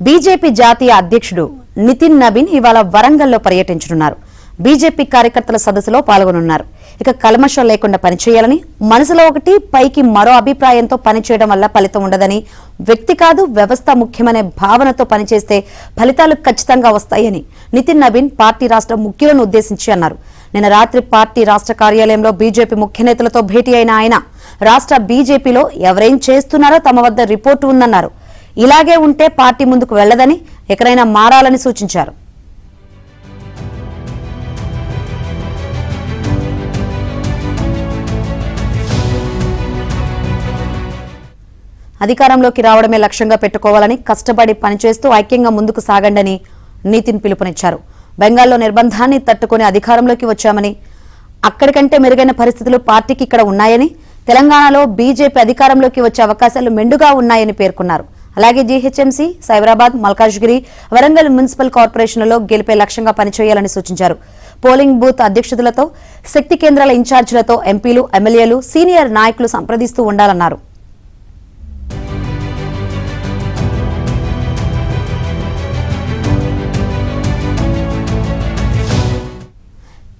BJP జాతీయ అధ్యక్షుడు నితిన్ నబీన్ ఇవాళ వరంగల్లో పర్యటించనున్నారు. బీజేపీ కార్యకర్తల సదస్సులో పాల్గొనున్నారు. ఇక కల్మషం లేకుండా పనిచేయాలని, మనసులో ఒకటి పైకి మరో అభిప్రాయంతో పనిచేయడం వల్ల ఫలితం ఉండదని, వ్యక్తి కాదు వ్యవస్థ ముఖ్యమనే భావనతో పనిచేస్తే ఫలితాలు ఖచ్చితంగా వస్తాయని నితిన్ నబీన్ పార్టీ రాష్ట్ర ముఖ్యులను ఉద్దేశించి అన్నారు. నిన్న రాత్రి పార్టీ రాష్ట్ర కార్యాలయంలో బీజేపీ ముఖ్య నేతలతో భేటీ అయిన ఆయన రాష్ట్ర బీజేపీలో ఎవరేం చేస్తున్నారో తమ వద్ద రిపోర్టు ఉందన్నారు. ఇలాగే ఉంటే పార్టీ ముందుకు వెళ్లదని, ఎక్కడైనా మారాలని సూచించారు. అధికారంలోకి రావడమే లక్ష్యంగా పెట్టుకోవాలని, కష్టపడి పనిచేస్తూ ఐక్యంగా ముందుకు సాగండని నితిన్ పిలుపునిచ్చారు. బెంగాల్లో నిర్బంధాన్ని తట్టుకుని అధికారంలోకి వచ్చామని, అక్కడికంటే మెరుగైన పరిస్థితులు పార్టీకి ఇక్కడ ఉన్నాయని, తెలంగాణలో బీజేపీ అధికారంలోకి వచ్చే అవకాశాలు మెండుగా ఉన్నాయని పేర్కొన్నారు. అలాగే జీహెచ్ఎంసీ, సైబరాబాద్, మల్కాజ్గిరి, వరంగల్ మున్సిపల్ కార్పొరేషన్లలో గెలిపే లక్ష్యంగా పనిచేయాలని సూచించారు. పోలింగ్ బూత్ అధ్యక్షులతో, శక్తి కేంద్రాల ఇన్ఛార్జీలతో ఎంపీలు, ఎమ్మెల్యేలు, సీనియర్ నాయకులు సంప్రదిస్తూ ఉండాలన్నారు.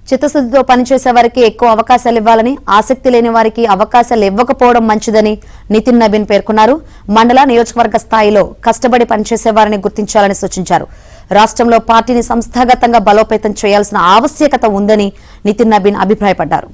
చిత్తశుద్ధితో పనిచేసే వారికి ఎక్కువ అవకాశాలు ఇవ్వాలని, ఆసక్తి లేని వారికి అవకాశాలు ఇవ్వకపోవడం మంచిదని నితిన్ నబీన్ పేర్కొన్నారు. మండల, నియోజకవర్గ స్థాయిలో కష్టపడి పనిచేసే వారిని గుర్తించాలని సూచించారు. రాష్ట్రంలో పార్టీని సంస్థాగతంగా బలోపేతం చేయాల్సిన ఆవశ్యకత ఉందని నితిన్ నబీన్ అభిప్రాయపడ్డారు.